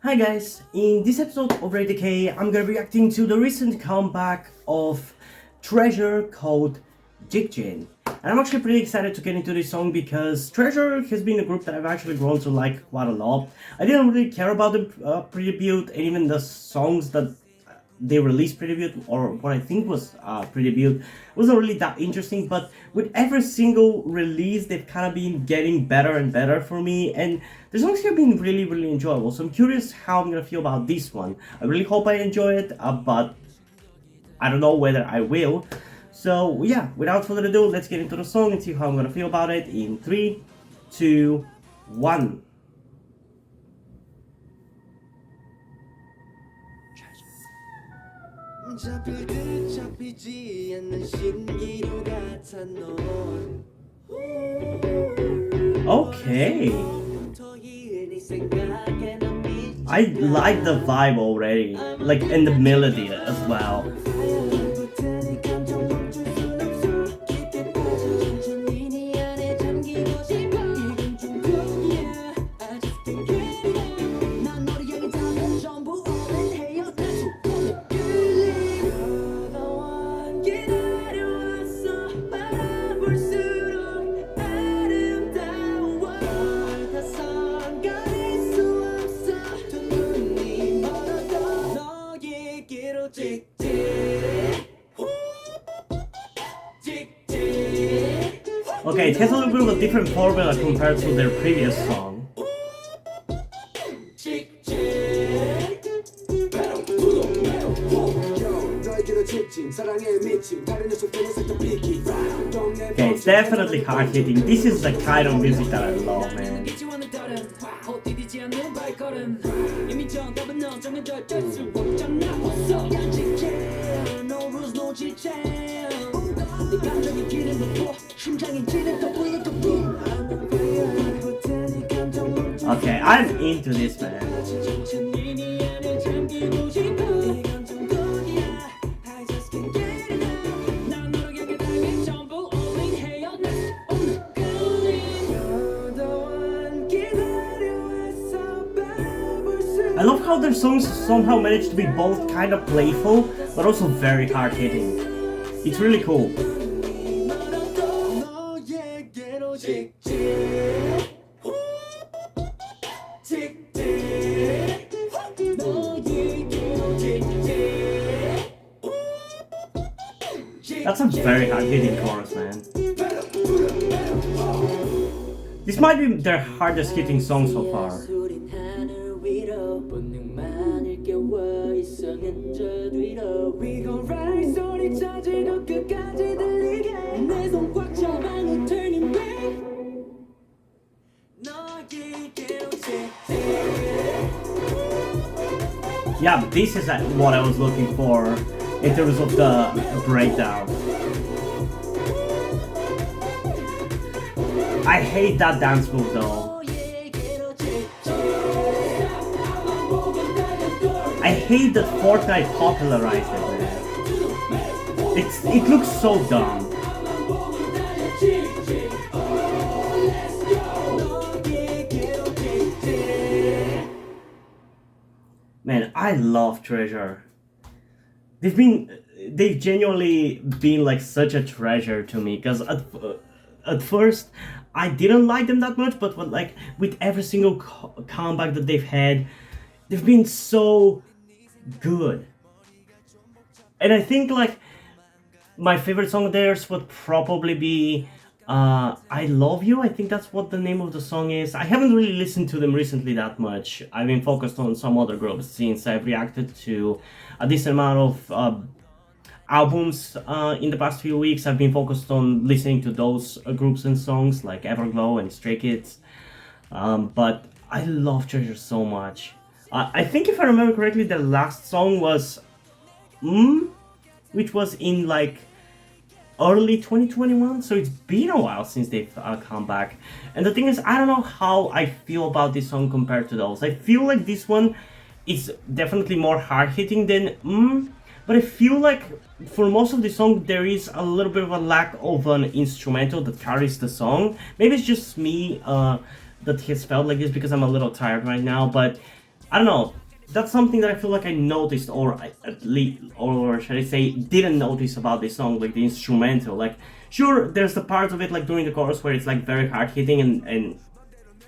Hi guys, in this episode of Rate Decay, I'm gonna be reacting to the recent comeback of Treasure called Jikjin. And I'm actually pretty excited to get into this song because Treasure has been a group that I've actually grown to like quite a lot. I didn't really care about the pre-debut and even the songs that they released pre-debut, or what I think was pre-debut, wasn't really that interesting, but with every single release they've kind of been getting better and better for me, and the songs have been really enjoyable, so I'm curious how I'm gonna feel about this one. I really hope I enjoy it, but I don't know whether I will. So yeah, without further ado, let's get into the song and see how I'm gonna feel about it in 3, 2, 1. 잡힐 듯 잡히지 않는 신기루 같은 넌 Okay, I like the vibe already, like, and the melody as well. Okay, it has a little bit of a different formula compared to their previous song. Okay, it's definitely hard-hitting. This is the kind of music that I love, man. Okay, I'm into this, man. I love how their songs somehow manage to be both kind of playful, but also very hard-hitting. It's really cool. That's a very hard-hitting chorus, man. This might be their hardest hitting song so far. Yeah, this is what I was looking for in terms of the breakdown. I hate that dance move though. I hate that Fortnite popularized it, man. It looks so dumb. Man, I love Treasure. They've genuinely been like such a treasure to me, because at first I didn't like them that much, but like with every single comeback that they've had, they've been so good. And I think like my favorite song of theirs would probably be I Love You. I think that's what the name of the song is. I haven't really listened to them recently that much. I've been focused on some other groups since I've reacted to a decent amount of albums in the past few weeks. I've been focused on listening to those groups and songs like Everglow and Stray Kids. But I love Treasure so much. I think if I remember correctly, the last song was which was in like early 2021, so it's been a while since they've come back. And the thing is, I don't know how I feel about this song compared to those. I feel like this one is definitely more hard-hitting than but I feel like for most of the song there is a little bit of a lack of an instrumental that carries the song. Maybe it's just me that has felt like this because I'm a little tired right now, but I don't know. That's something that I feel like I noticed, or at least, or should I say, didn't notice about this song, like the instrumental. Like, sure, there's the part of it like during the chorus where it's like very hard hitting, and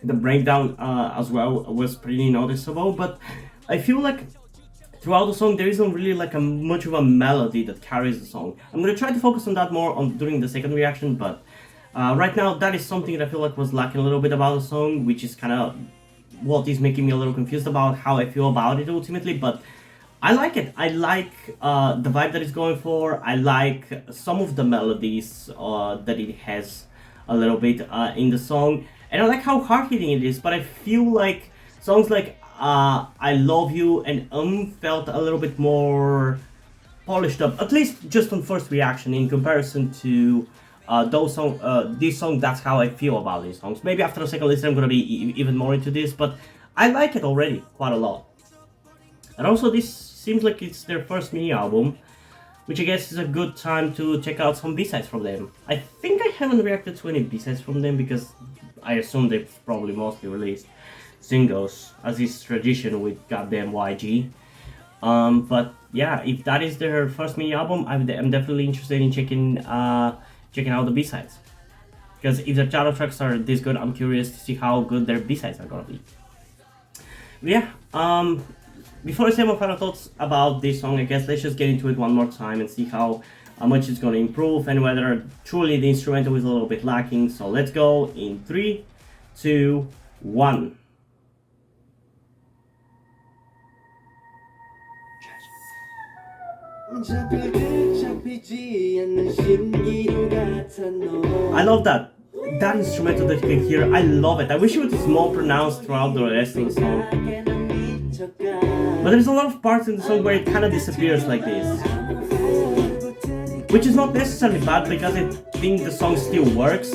the breakdown as well was pretty noticeable. But I feel like throughout the song there isn't really like a much of a melody that carries the song. I'm gonna try to focus on that more on during the second reaction, but right now that is something that I feel like was lacking a little bit about the song, which is kind of what is making me a little confused about how I feel about it ultimately. But I like it. I like the vibe that it's going for. I like some of the melodies that it has a little bit in the song, and I like how hard hitting it is. But I feel like songs like "I Love You" and felt a little bit more polished up, at least just on first reaction in comparison to this song. That's how I feel about these songs. Maybe after the second listen I'm gonna be even more into this, but I like it already quite a lot. And also this seems like it's their first mini album, which I guess is a good time to check out some B-sides from them. I think I haven't reacted to any B-sides from them because I assume they've probably mostly released singles, as is tradition with goddamn YG. But yeah, if that is their first mini album, I'm definitely interested in checking out the B-sides. Because if the title tracks are this good, I'm curious to see how good their B-sides are gonna be. But yeah, before I say my final thoughts about this song, I guess let's just get into it one more time and see how much it's gonna improve and whether truly the instrumental is a little bit lacking. So let's go in 3, 2, 1. I love that. That instrumental that you can hear, I love it. I wish it was more pronounced throughout the rest of the song. But there's a lot of parts in the song where it kind of disappears like this. Which is not necessarily bad because I think the song still works.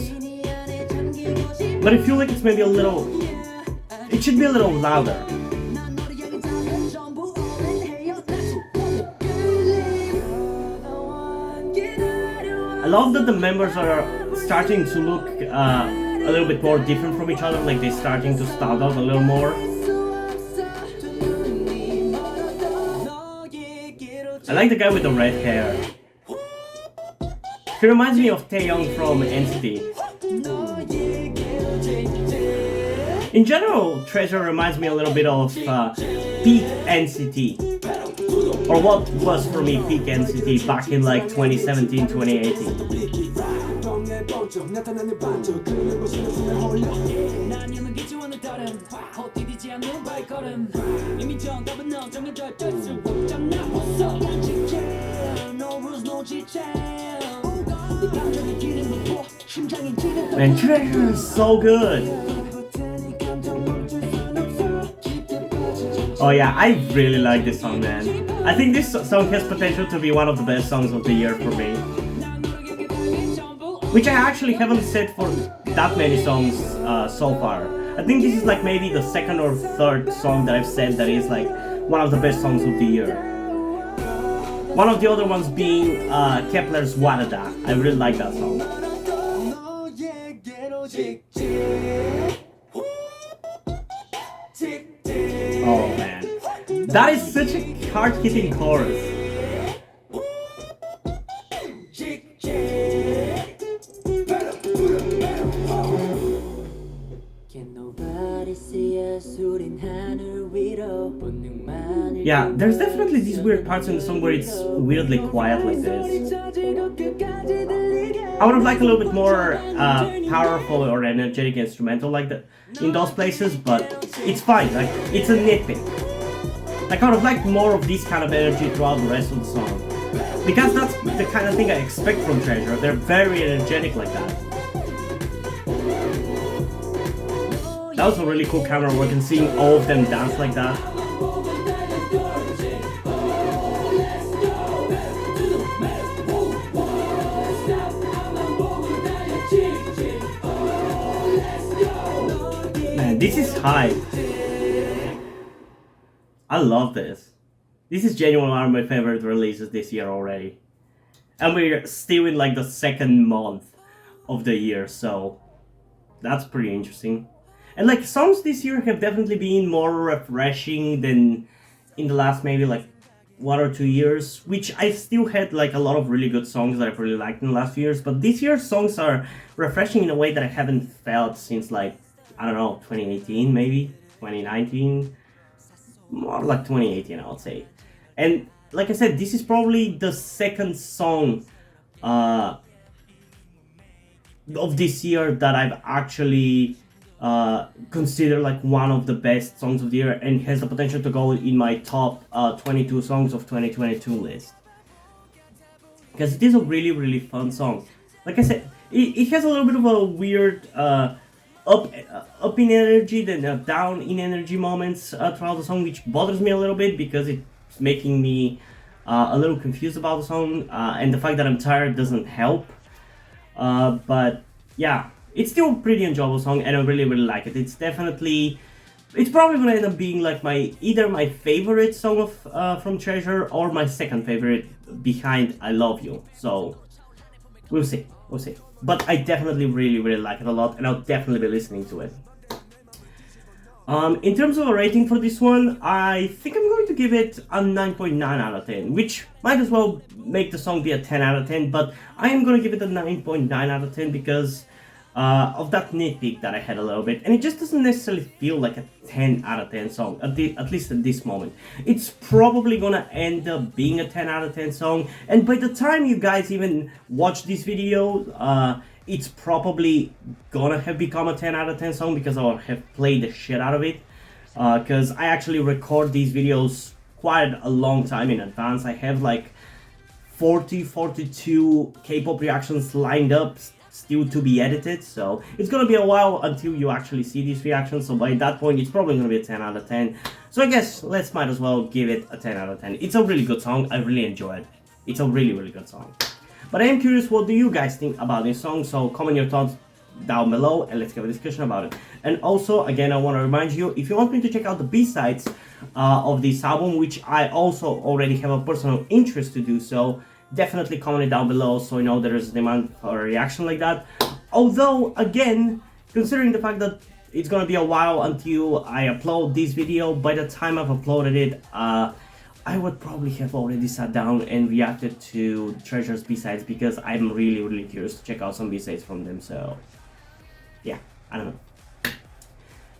But I feel like it's maybe a little... It should be a little louder. I love that the members are starting to look a little bit more different from each other, like they're starting to stand out a little more. I like the guy with the red hair. He reminds me of Taeyong from NCT. In general, Treasure reminds me a little bit of peak NCT. Or what was for me peak NCT back in like 2017, 2018. Man, Treasure is so good. Oh yeah, I really like this song, man. I think this song has potential to be one of the best songs of the year for me. Which I actually haven't said for that many songs so far. I think this is like maybe the second or third song that I've said that is like one of the best songs of the year. One of the other ones being Kepler's Warada. I really like that song. Oh man, that is such a hard-hitting chorus. Yeah, there's definitely these weird parts in the song where it's weirdly quiet like this. I would have liked a little bit more powerful or energetic instrumental like that in those places, but it's fine, like, it's a nitpick. Like, I would have liked more of this kind of energy throughout the rest of the song. Because that's the kind of thing I expect from Treasure, they're very energetic like that. That was a really cool camera work and seeing all of them dance like that. Man, this is hype. I love this. This is genuinely one of my favorite releases this year already. And we're still in like the second month of the year, so that's pretty interesting. And like songs this year have definitely been more refreshing than in the last maybe like 1 or 2 years, which I still had like a lot of really good songs that I've really liked in the last few years. But this year's songs are refreshing in a way that I haven't felt since like, I don't know, 2018 maybe, 2019, more like 2018 I would say. And like I said, this is probably the second song uh, of this year that I've actually considered like one of the best songs of the year and has the potential to go in my top 22 songs of 2022 list. Because it is a really, really fun song. Like I said, it has a little bit of a weird up in energy, then down in energy moments throughout the song, which bothers me a little bit because it's making me a little confused about the song, and the fact that I'm tired doesn't help. But yeah, it's still a pretty enjoyable song, and I really, really like it. It's probably gonna end up being like either my favorite song of from Treasure or my second favorite behind I Love You. So we'll see, we'll see. But I definitely really, really like it a lot, and I'll definitely be listening to it. In terms of a rating for this one, I think I'm going to give it a 9.9 out of 10, which might as well make the song be a 10 out of 10, but I am going to give it a 9.9 out of 10 because of that nitpick that I had a little bit, and it just doesn't necessarily feel like a 10 out of 10 song, at least at this moment. It's probably gonna end up being a 10 out of 10 song, and by the time you guys even watch this video, it's probably gonna have become a 10 out of 10 song because I'll have played the shit out of it. Because I actually record these videos quite a long time in advance. I have like 42 K-pop reactions lined up still to be edited, so it's gonna be a while until you actually see these reactions, so by that point it's probably gonna be a 10 out of 10. So I guess might as well give it a 10 out of 10. It's a really good song, I really enjoy it. It's a really, really good song. But I am curious, what do you guys think about this song? So comment your thoughts down below and let's have a discussion about it. And also, again, I want to remind you, if you want me to check out the B-sides of this album, which I also already have a personal interest to do so, definitely comment it down below so you know there is a demand for a reaction like that. Although, again, considering the fact that it's gonna be a while until I upload this video, by the time I've uploaded it, I would probably have already sat down and reacted to Treasure's B-sides because I'm really, really curious to check out some B-sides from them, so yeah, I don't know.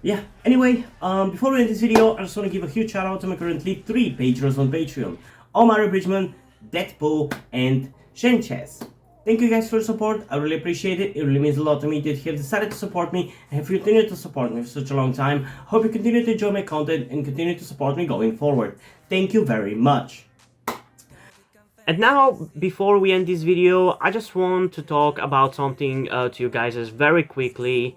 Yeah, anyway, before we end this video, I just want to give a huge shout out to my currently 3 patrons on Patreon: Omar Bridgman, Deadpool, and Shenches. Thank you guys for your support, I really appreciate it. It really means a lot to me that you have decided to support me and have continued to support me for such a long time. Hope you continue to enjoy my content and continue to support me going forward. Thank you very much. And now, before we end this video, I just want to talk about something to you guys very quickly,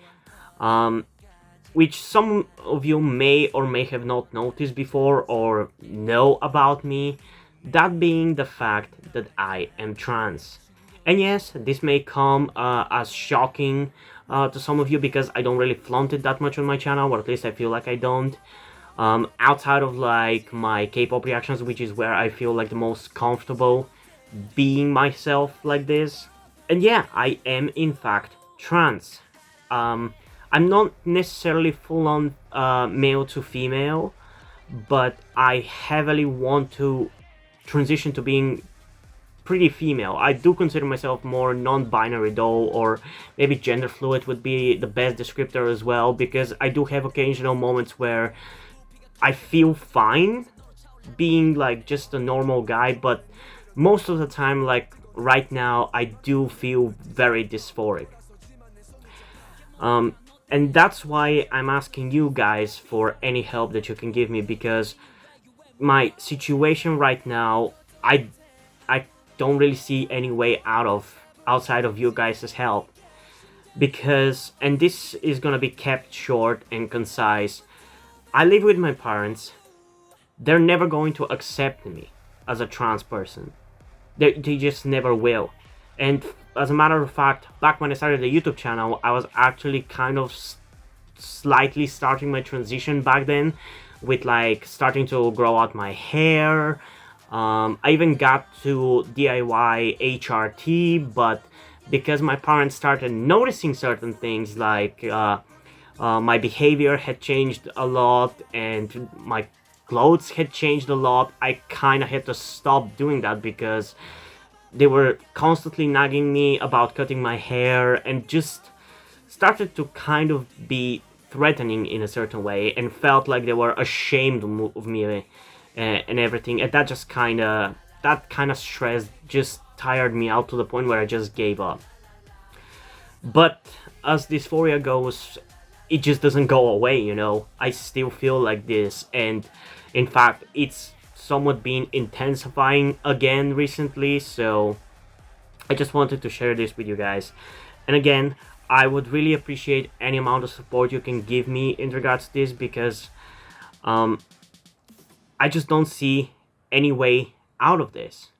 which some of you may or may have not noticed before or know about me, that being the fact that I am trans. And yes, this may come as shocking to some of you because I don't really flaunt it that much on my channel, or at least I feel like I don't. Outside of like my K-pop reactions, which is where I feel like the most comfortable being myself like this. And yeah, I am in fact trans. I'm not necessarily full-on male to female, but I heavily want to transition to being pretty female. I do consider myself more non-binary though, or maybe gender fluid would be the best descriptor as well, because I do have occasional moments where I feel fine being like just a normal guy, but most of the time, like right now, I do feel very dysphoric. And that's why I'm asking you guys for any help that you can give me, because my situation right now, I don't really see any way outside of you guys' help. Because, and this is gonna be kept short and concise, I live with my parents. They're never going to accept me as a trans person. They just never will. And as a matter of fact, back when I started the YouTube channel, I was actually kind of slightly starting my transition back then, with like starting to grow out my hair. I even got to DIY HRT, but because my parents started noticing certain things like My behavior had changed a lot, and my clothes had changed a lot. I kind of had to stop doing that because they were constantly nagging me about cutting my hair, and just started to kind of be threatening in a certain way, and felt like they were ashamed of me, and everything. And that kind of stress just tired me out to the point where I just gave up. But as dysphoria goes, it just doesn't go away, you know. I still feel like this, and in fact, it's somewhat been intensifying again recently, so I just wanted to share this with you guys. And again, I would really appreciate any amount of support you can give me in regards to this, because I just don't see any way out of this.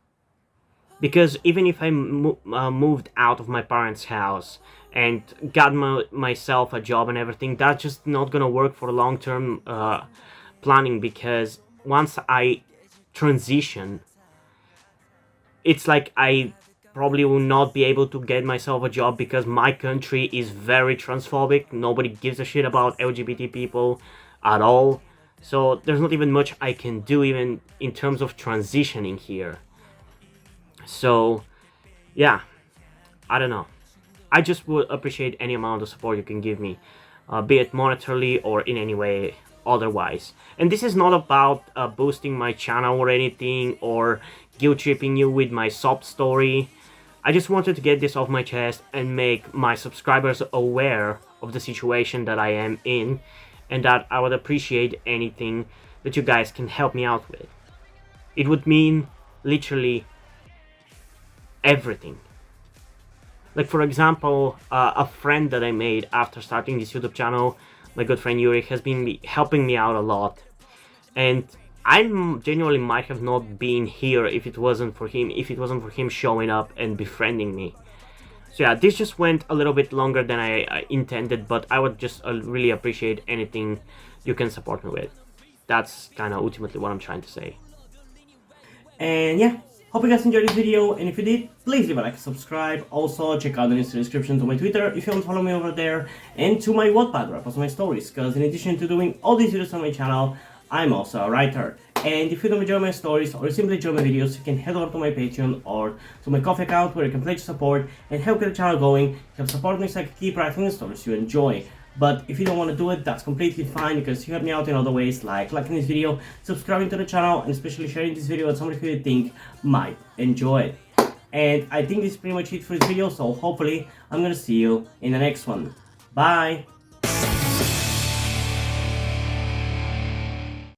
Because even if I moved out of my parents' house and got myself a job and everything, that's just not gonna work for long-term planning, because once I transition, it's like I probably will not be able to get myself a job, because my country is very transphobic. Nobody gives a shit about LGBT people at all. So there's not even much I can do even in terms of transitioning here. So yeah, I don't know. I just would appreciate any amount of support you can give me, be it monetarily or in any way otherwise. And this is not about boosting my channel or anything, or guilt tripping you with my sob story. I just wanted to get this off my chest and make my subscribers aware of the situation that I am in, and that I would appreciate anything that you guys can help me out with. It would mean literally everything. Like, for example, a friend that I made after starting this YouTube channel, my good friend Yuri, has been helping me out a lot. And I genuinely might have not been here if it wasn't for him showing up and befriending me. So yeah, this just went a little bit longer than I intended, but I would just really appreciate anything you can support me with. That's kind of ultimately what I'm trying to say. And yeah, hope you guys enjoyed this video, and if you did, please leave a like and subscribe. Also, check out the links in the description to my Twitter if you want to follow me over there, and to my Wattpad where I post my stories, because in addition to doing all these videos on my channel, I'm also a writer. And if you don't enjoy my stories or simply enjoy my videos, you can head over to my Patreon or to my Coffee account, where you can pledge support and help get the channel going, help support me so I can keep writing the stories you enjoy. But if you don't want to do it, that's completely fine, because you help me out in other ways, like liking this video, subscribing to the channel, and especially sharing this video with somebody who you think might enjoy it. And I think this is pretty much it for this video, so hopefully I'm gonna see you in the next one. Bye!